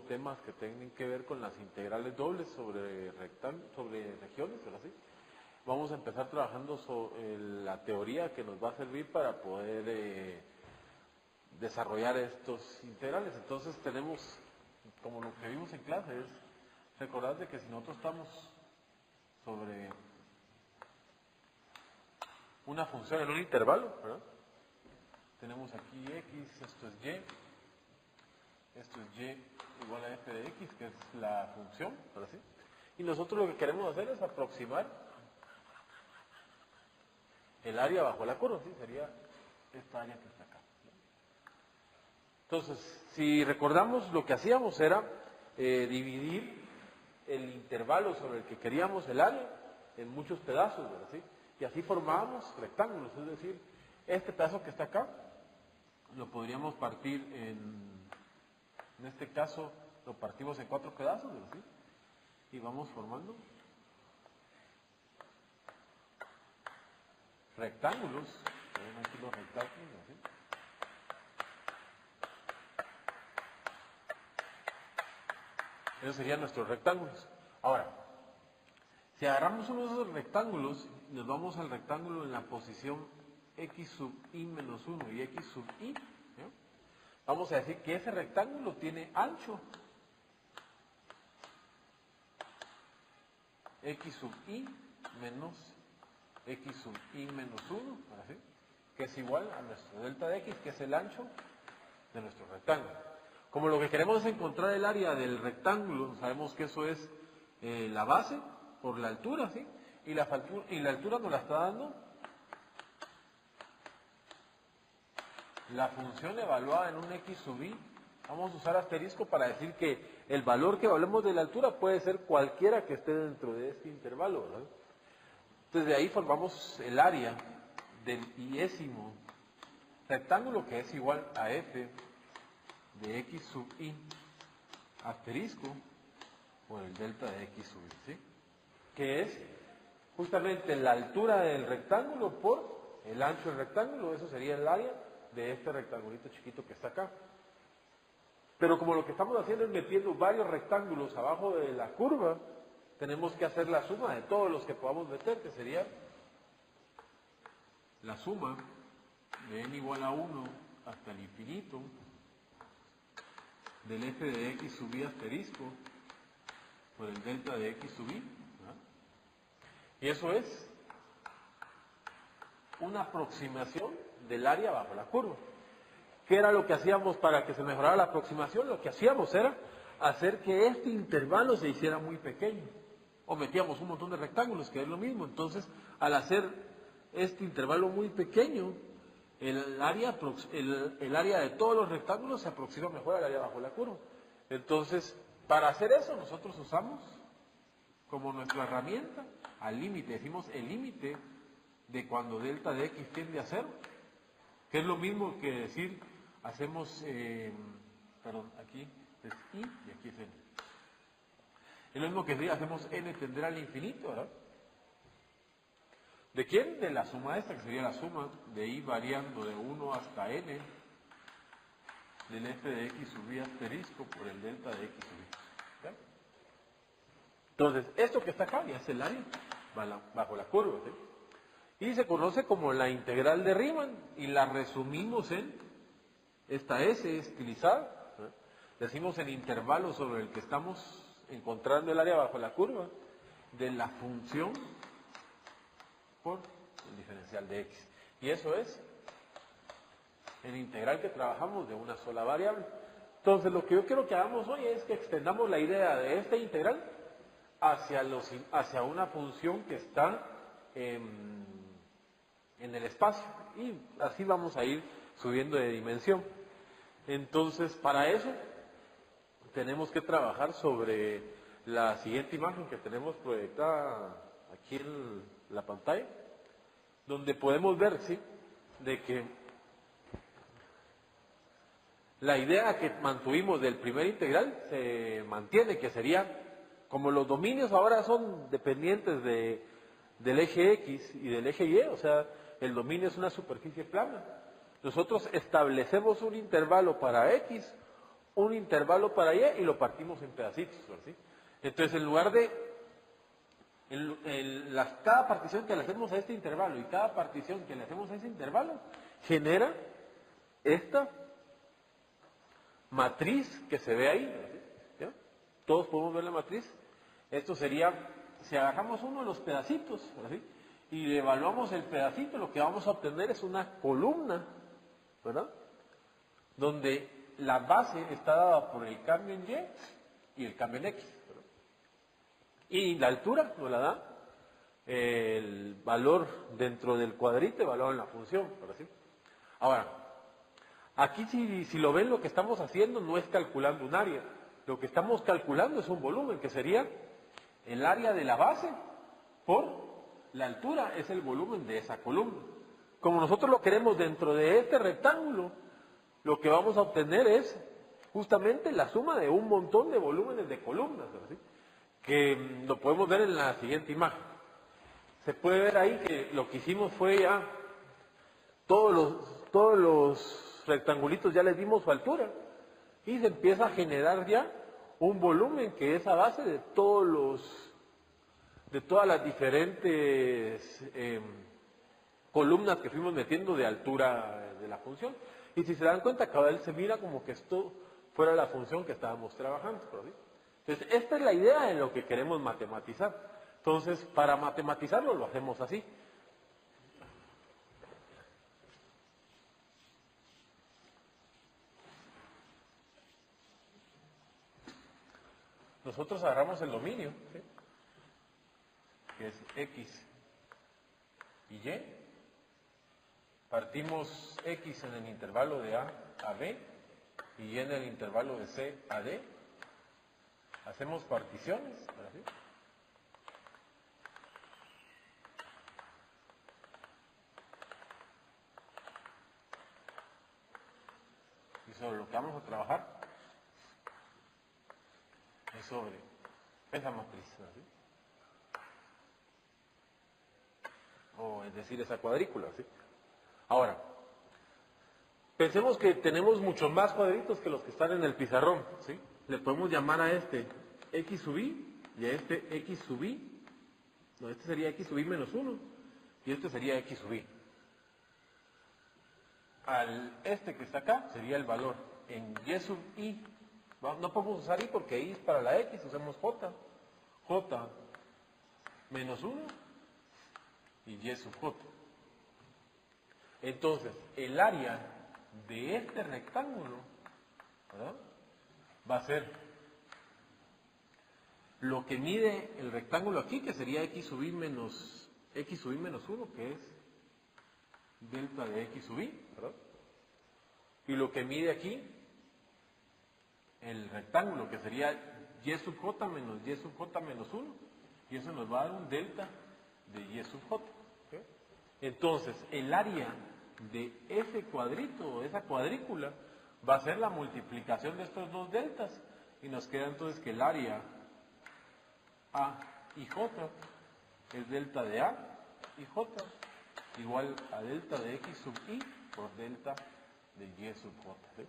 Temas que tienen que ver con las integrales dobles sobre regiones, ¿verdad? ¿Sí? Vamos a empezar trabajando sobre la teoría que nos va a servir para poder desarrollar estos integrales. Entonces tenemos, como lo que vimos en clase, es recordar de que si nosotros estamos sobre una función en un intervalo, ¿verdad? Tenemos aquí x, esto es y. Esto es y igual a f de x, que es la función, ¿verdad? ¿Sí? Y nosotros lo que queremos hacer es aproximar el área bajo la curva, ¿sí? Sería esta área que está acá. Entonces, si recordamos, lo que hacíamos era dividir el intervalo sobre el que queríamos el área en muchos pedazos, ¿verdad? ¿Sí? Y así formábamos rectángulos, es decir, este pedazo que está acá lo podríamos partir en este caso lo partimos en 4 pedazos, ¿sí? Y vamos formando rectángulos. Ven aquí los rectángulos, ¿sí? Esos serían nuestros rectángulos. Ahora, si agarramos uno de esos rectángulos, nos vamos al rectángulo en la posición x sub i menos 1 y x sub i, ¿sí? Vamos a decir que ese rectángulo tiene ancho x sub i menos x sub i menos 1, ¿sí? Que es igual a nuestro delta de x, que es el ancho de nuestro rectángulo. Como lo que queremos es encontrar el área del rectángulo, sabemos que eso es la base por la altura, ¿sí? Y la altura nos la está dando la función evaluada en un x sub i. Vamos a usar asterisco para decir que el valor que evaluemos de la altura puede ser cualquiera que esté dentro de este intervalo, ¿verdad? Entonces de ahí formamos el área del iésimo rectángulo, que es igual a f de x sub i asterisco por el delta de x sub i, ¿sí? Que es justamente la altura del rectángulo por el ancho del rectángulo. Eso sería el área de este rectangulito chiquito que está acá. Pero como lo que estamos haciendo es metiendo varios rectángulos abajo de la curva, tenemos que hacer la suma de todos los que podamos meter, que sería la suma de n igual a 1 hasta el infinito del f de x sub i asterisco por el delta de x sub i, ¿verdad? Y eso es una aproximación del área bajo la curva. ¿Qué era lo que hacíamos para que se mejorara la aproximación? Lo que hacíamos era hacer que este intervalo se hiciera muy pequeño. O metíamos un montón de rectángulos, que es lo mismo. Entonces, al hacer este intervalo muy pequeño, el área de todos los rectángulos se aproxima mejor al área bajo la curva. Entonces, para hacer eso, nosotros usamos como nuestra herramienta al límite. Decimos el límite de cuando delta de x tiende a 0, que es lo mismo que decir, hacemos, aquí es i y aquí es n. Es lo mismo que decir, hacemos n tender al infinito, ¿verdad? ¿De quién? De la suma esta, que sería la suma de i variando de 1 hasta n del f de x sub i asterisco por el delta de x sub i. ¿Ya? Entonces, esto que está acá ya es el área bajo la curva, ¿sí? Y se conoce como la integral de Riemann y la resumimos en esta S estilizada, ¿verdad? Decimos el intervalo sobre el que estamos encontrando el área bajo la curva de la función por el diferencial de x. Y eso es el integral que trabajamos de una sola variable. Entonces lo que yo quiero que hagamos hoy es que extendamos la idea de esta integral hacia una función que está en el espacio, y así vamos a ir subiendo de dimensión. Entonces, para eso tenemos que trabajar sobre la siguiente imagen que tenemos proyectada aquí en la pantalla, donde podemos ver, ¿sí?, de que la idea que mantuvimos del primer integral se mantiene, que sería, como los dominios ahora son dependientes del eje X y del eje Y, o sea, el dominio es una superficie plana. Nosotros establecemos un intervalo para X, un intervalo para Y y lo partimos en pedacitos, ¿sí? Entonces, en lugar de cada partición que le hacemos a este intervalo y cada partición que le hacemos a ese intervalo genera esta matriz que se ve ahí, ¿ya? Todos podemos ver la matriz. Esto sería, si agarramos uno de los pedacitos, ¿sí?, y le evaluamos el pedacito, lo que vamos a obtener es una columna, ¿verdad?, donde la base está dada por el cambio en Y y el cambio en X, ¿verdad? Y la altura nos la da el valor dentro del cuadrito evaluado en la función, por así. Ahora, aquí si lo ven, lo que estamos haciendo no es calculando un área, lo que estamos calculando es un volumen, que sería el área de la base por la altura, es el volumen de esa columna. Como nosotros lo queremos dentro de este rectángulo, lo que vamos a obtener es justamente la suma de un montón de volúmenes de columnas, ¿sí?, que lo podemos ver en la siguiente imagen. Se puede ver ahí que lo que hicimos fue ya, todos los rectangulitos ya les dimos su altura, y se empieza a generar ya un volumen que es a base de todas las diferentes columnas que fuimos metiendo de altura de la función. Y si se dan cuenta, cada vez se mira como que esto fuera la función que estábamos trabajando, ¿sí? Entonces, esta es la idea de lo que queremos matematizar. Entonces, para matematizarlo lo hacemos así. Nosotros agarramos el dominio, ¿sí?, que es X y Y. Partimos X en el intervalo de A a B y Y en el intervalo de C a D. Hacemos particiones, ¿sí?, y sobre lo que vamos a trabajar es sobre esa matriz, ¿sí?, o es decir, esa cuadrícula, ¿sí? Ahora, pensemos que tenemos muchos más cuadritos que los que están en el pizarrón, ¿sí? Le podemos llamar a este X sub I y a este X sub I. No, este sería X sub I menos 1 y este sería X sub I. Al este que está acá sería el valor en Y sub I. No podemos usar I porque I es para la X, usamos J. J menos 1 y Y sub J. Entonces, el área de este rectángulo, ¿verdad?, va a ser lo que mide el rectángulo aquí, que sería X sub I menos 1, que es delta de X sub I, ¿verdad? Y lo que mide aquí el rectángulo, que sería Y sub J menos Y sub J menos 1, y eso nos va a dar un delta de Y sub J. ¿Okay? Entonces, el área de ese cuadrito, esa cuadrícula, va a ser la multiplicación de estos dos deltas, y nos queda entonces que el área A y J es delta de A y J igual a delta de X sub I por delta de Y sub J. ¿Sí?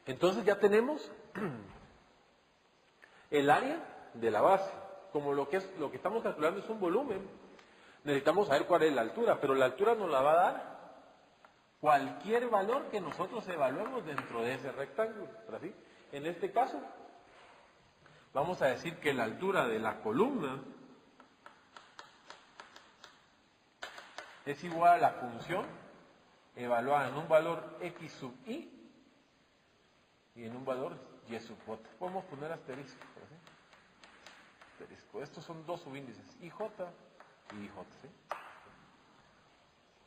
Entonces ya tenemos el área de la base. Como lo que estamos calculando es un volumen, necesitamos saber cuál es la altura, pero la altura nos la va a dar cualquier valor que nosotros evaluemos dentro de ese rectángulo. ¿Sí? En este caso, vamos a decir que la altura de la columna es igual a la función evaluada en un valor X sub I y en un valor Y sub J. Podemos poner asterisco. ¿Sí? Asterisco. Estos son dos subíndices, IJ y IJ. ¿Sí?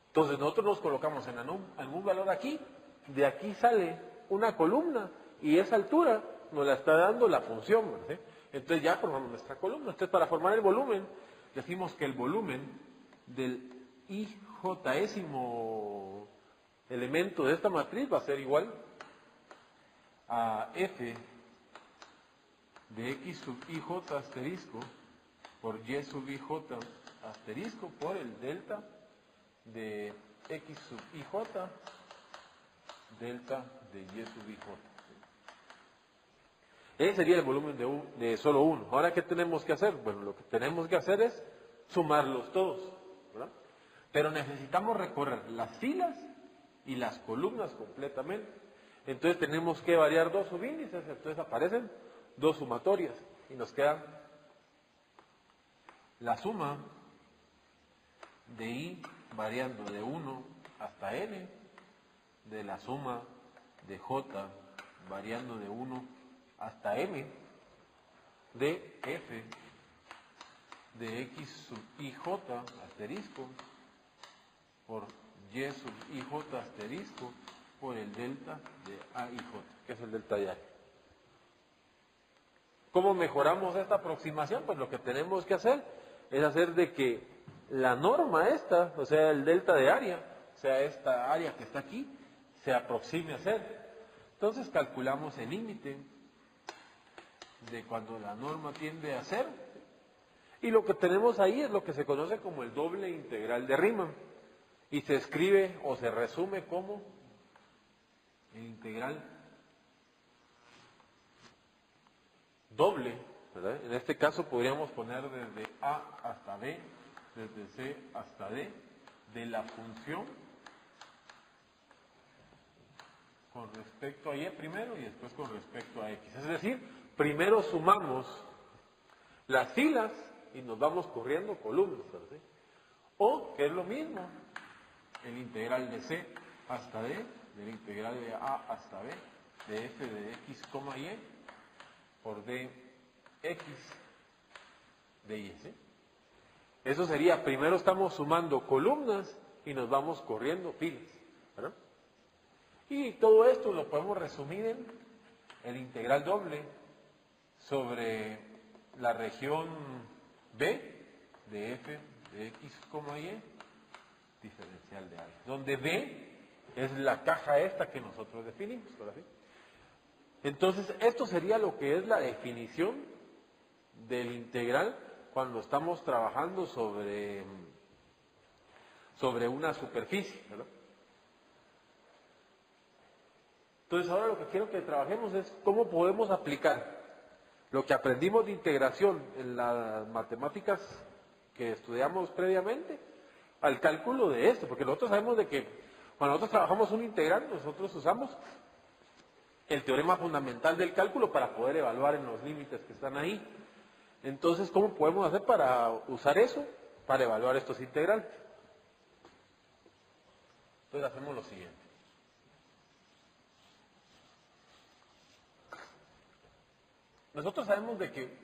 Entonces nosotros nos colocamos en algún valor aquí, de aquí sale una columna y esa altura nos la está dando la función. ¿Sí? Entonces ya formamos nuestra columna. Entonces para formar el volumen, decimos que el volumen del IJésimo elemento de esta matriz va a ser igual a f de x sub ij asterisco por y sub ij asterisco por el delta de x sub ij delta de y sub ij. Ese sería el volumen de solo uno. Ahora, ¿qué tenemos que hacer? Bueno, lo que tenemos que hacer es sumarlos todos, ¿verdad? Pero necesitamos recorrer las filas y las columnas completamente. Entonces tenemos que variar dos subíndices, entonces aparecen dos sumatorias y nos queda la suma de i variando de 1 hasta n de la suma de j variando de 1 hasta m de f de x sub ij asterisco por y sub ij asterisco por el delta de a y j, que es el delta de a. ¿Cómo mejoramos esta aproximación? Pues lo que tenemos que hacer es hacer de que la norma esta, o sea, el delta de área, o sea, esta área que está aquí, se aproxime a cero. Entonces calculamos el límite de cuando la norma tiende a cero. Y lo que tenemos ahí es lo que se conoce como el doble integral de Riemann. Y se escribe o se resume como el integral doble, ¿verdad? En este caso podríamos poner desde A hasta B, desde C hasta D, de la función con respecto a Y primero y después con respecto a X. Es decir, primero sumamos las filas y nos vamos corriendo columnas, ¿verdad? O, que es lo mismo, el integral de C hasta D, del integral de A hasta B, de f de x, y, por dx de y. ¿Sí? Eso sería, primero estamos sumando columnas y nos vamos corriendo filas, ¿verdad? Y todo esto lo podemos resumir en el integral doble sobre la región B de f de x, y, diferencial de A, donde B es la caja esta que nosotros definimos, ¿verdad? Entonces, esto sería lo que es la definición del integral cuando estamos trabajando sobre una superficie, ¿verdad? Entonces, ahora lo que quiero que trabajemos es cómo podemos aplicar lo que aprendimos de integración en las matemáticas que estudiamos previamente al cálculo de esto, porque nosotros sabemos de que cuando nosotros trabajamos un integral, nosotros usamos el teorema fundamental del cálculo para poder evaluar en los límites que están ahí. Entonces, ¿cómo podemos hacer para usar eso, para evaluar estos integrales? Entonces, hacemos lo siguiente. Nosotros sabemos de que